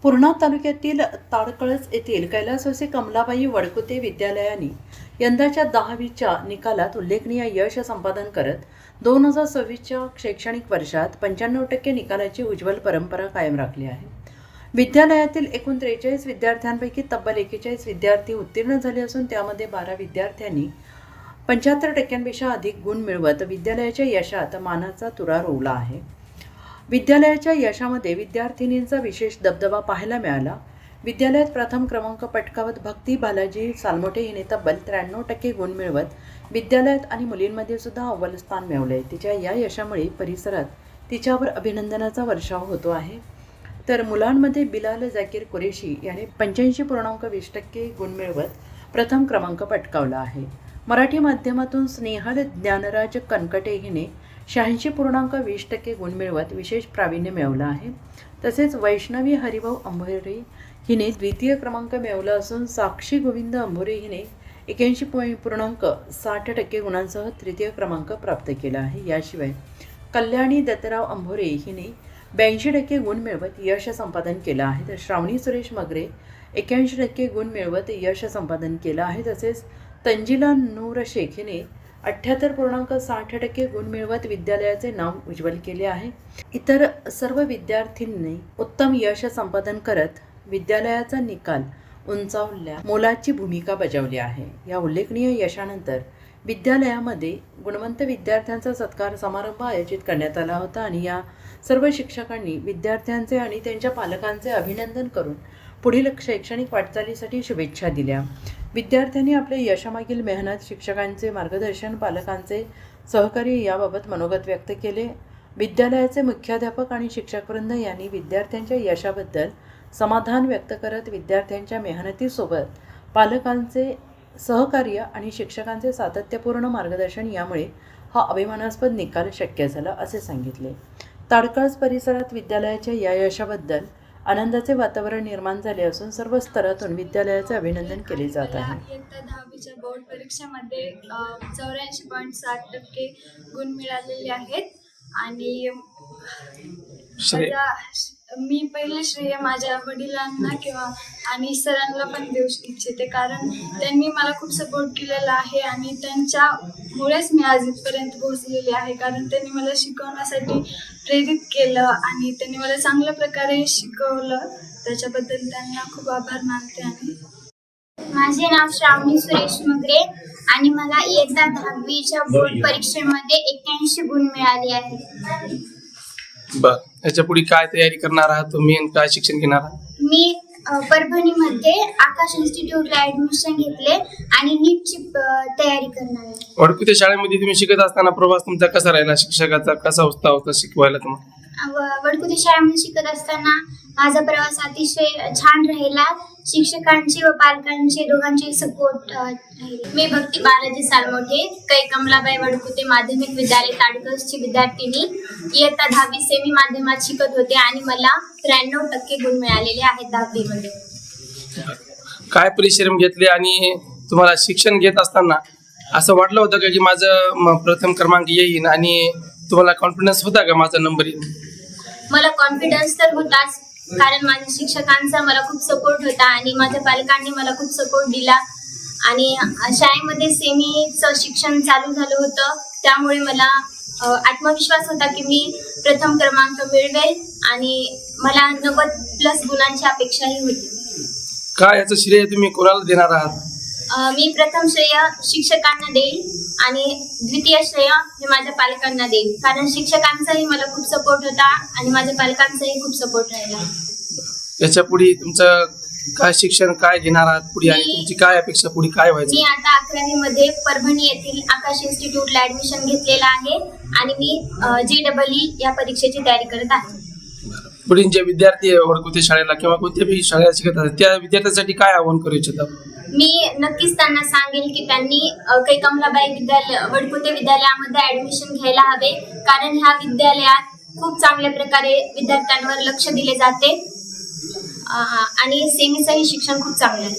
पूर्णा तालुक्यातील ताडकळस येथील कैलासवासी कमलाबाई वडकुते विद्यालयाने यंदाच्या 10वीच्या निकालात उल्लेखनीय यश संपादन करत 2026च्या शैक्षणिक वर्षात 95% निकालाची उज्ज्वल परंपरा कायम राखली आहे. विद्यालयातील एकूण 43 विद्यार्थ्यांपैकी तब्बल 41 विद्यार्थी उत्तीर्ण झाले असून त्यामध्ये 12 विद्यार्थ्यांनी 75%पेक्षा अधिक गुण मिळवत विद्यालयाच्या यशात मानाचा तुरा रोवला आहे. विद्यालयाच्या यशामध्ये विद्यार्थिनींचा विशेष दबदबा पाहायला मिळाला. विद्यालयात प्रथम क्रमांक पटकावत भक्ती बालाजी सालमोटे हिने तब्बल 93% गुण मिळवत विद्यालयात आणि मुलींमध्ये सुद्धा अव्वल स्थान मिळवले. तिच्या या यशामुळे परिसरात तिच्यावर अभिनंदनाचा वर्षाव होतो आहे. तर मुलांमध्ये बिलाल जाकीर कुरेशी याने 85.20% गुण मिळवत प्रथम क्रमांक पटकावला आहे. मराठी माध्यमातून स्नेहल ज्ञानराज कनकटे हिने 86.20% गुण मिळवत विशेष प्रावीण्य मिळवलं आहे. तसेच वैष्णवी हरिभाऊ अंभोरे हिने द्वितीय क्रमांक मिळवला असून साक्षी गोविंद अंभोरे हिने 81.60% गुणांसह तृतीय क्रमांक प्राप्त केला आहे. याशिवाय कल्याणी दत्तराव अंभोरे हिने 82% गुण मिळवत यश संपादन केलं आहे. तर श्रावणी सुरेश मगरे 81% गुण मिळवत यश संपादन केलं आहे. तसेच तंजिला नूर शेख हिने 78.60% गुण मिळवत विद्यालयाचे नाव उज्ज्वल केले आहे. इतर सर्व विद्यार्थ्यांनी उत्तम यश संपादन करत विद्यालयाचा निकाल उंचावल्या मोलाची भूमिका बजावली आहे. या उल्लेखनीय यशानंतर विद्यालयामध्ये गुणवंत विद्यार्थ्यांचा सत्कार समारंभ आयोजित करण्यात आला होता आणि या सर्व शिक्षकांनी विद्यार्थ्यांचे आणि त्यांच्या पालकांचे अभिनंदन करून पुढील शैक्षणिक वाटचालीसाठी शुभेच्छा दिल्या. विद्यार्थ्यांनी आपल्या यशामागील मेहनत, शिक्षकांचे मार्गदर्शन, पालकांचे सहकार्य याबाबत मनोगत व्यक्त केले. विद्यालयाचे मुख्याध्यापक आणि शिक्षकवृंद यांनी विद्यार्थ्यांच्या यशाबद्दल समाधान व्यक्त करत विद्यार्थ्यांच्या मेहनतीसोबत पालकांचे सहकार्य आणि शिक्षकांचे सातत्यपूर्ण मार्गदर्शन यामुळे हा अभिमानास्पद निकाल शक्य झाला असे सांगितले. ताडकळस परिसरात विद्यालयाच्या या यशाबद्दल आनंदाचे वातावरण निर्माण झाले असून सर्व स्तरातून विद्यालयाचे अभिनंदन केले जात आहे. इयत्ता 10वीच्या बोर्ड परीक्षेमध्ये 84.60% गुण मिळालेले आहेत आणि मी पहिले श्रेय माझ्या वडिलांना आणि सरांना पण देऊ इच्छिते, कारण त्यांनी मला खूप सपोर्ट केलेला आहे आणि त्यांच्यामुळेच मी आज इथपर्यंत पोहोचलेले आहे. कारण त्यांनी मला शिकवण्यासाठी प्रेरित केलं आणि त्यांनी मला चांगल्या प्रकारे शिकवलं. त्याच्याबद्दल त्यांना खूप आभार मानते. आणि माझे नाव श्रावणी सुरेश मगरे आणि मला इयत्ता 10वीच्या बोर्ड परीक्षेमध्ये 81 गुण मिळाले आहेत. बर, याच्या पुढे काय तयारी करणार आहात तुम्ही आणि काय शिक्षण घेणार आहात? मी परभणीमध्ये आकाश इन्स्टिट्यूटला ऍडमिशन घेतले आणि नीटची तयारी करणार आहे. वडकुते शाळेमध्ये तुम्ही शिकत असताना प्रवास तुमचा कसा राहिला? शिक्षकाचा कसा उत्साह होता शिकवायला तुम्हाला? वडकुते शाळेमध्ये शिकत असताना माझा प्रवास अतिशय छान राहिला. शिक्षकांचे व पालकांचे दोघांचे सपोर्ट राहिले. मी भक्ती बालाजी सालमोटे कै कमलाबाई वडकुते माध्यमिक विद्यालय ताडकळसची विद्यार्थिनी इयत्ता 10वी सेमी माध्यमात शिकत होते आणि मला 93% गुण मिळालेले आहेत 10वी मध्ये. काय परिश्रम घेतले आणि तुम्हाला शिक्षण घेत असताना असं वाटलं होतं का की माझं प्रथम क्रमांक येईल आणि तुम्हाला कॉन्फिडन्स होता का माझा नंबर येईल? मला कॉन्फिडन्स तर होताच, कारण माझ्या शिक्षकांचा मला खूप सपोर्ट होता आणि माझ्या पालकांनी मला खूप सपोर्ट दिला. आणि शाळेमध्ये सेमीचं शिक्षण चालू झालं होतं, त्यामुळे मला आत्मविश्वास होता की मी प्रथम क्रमांक मिळवेल आणि मला 90+ गुणांची अपेक्षाही होती. काय याचं श्रेय तुम्ही कोणाला देणार आहात? मी प्रथम श्रेय शिक्षकांना देईल आणि द्वितीय श्रेय हे माझ्या पालकांना देईल, कारण शिक्षकांचाही मला खूप सपोर्ट होता आणि माझ्या पालकांचाही खूप सपोर्ट राहिला. याच्या पुढे तुमचं काय शिक्षण काय घेणार आहात पुढे आणि तुमची काय अपेक्षा पुढे काय व्हायचं? मी आता 11वी मध्ये परभणी येथील आकाश इन्स्टिट्यूटला ऍडमिशन घेतलेलं आहे आणि मी JEE या परीक्षेची तयारी करत आहे. पुढील जे विद्यार्थी वडकुते शाळेला किंवा कोणत्याही शाळेला शिकत असतात त्या विद्यार्थ्यांसाठी काय आवाहन करू इच्छिता? मी नक्कीच त्यांना सांगेल की त्यांनी कै कमलाबाई वडकुते विद्यालयामध्ये ऍडमिशन घ्यायला हवे, कारण ह्या विद्यालयात खूप चांगल्या प्रकारे विद्यार्थ्यांवर लक्ष दिले जाते आणि सेमीचंही शिक्षण खूप चांगलं आहे.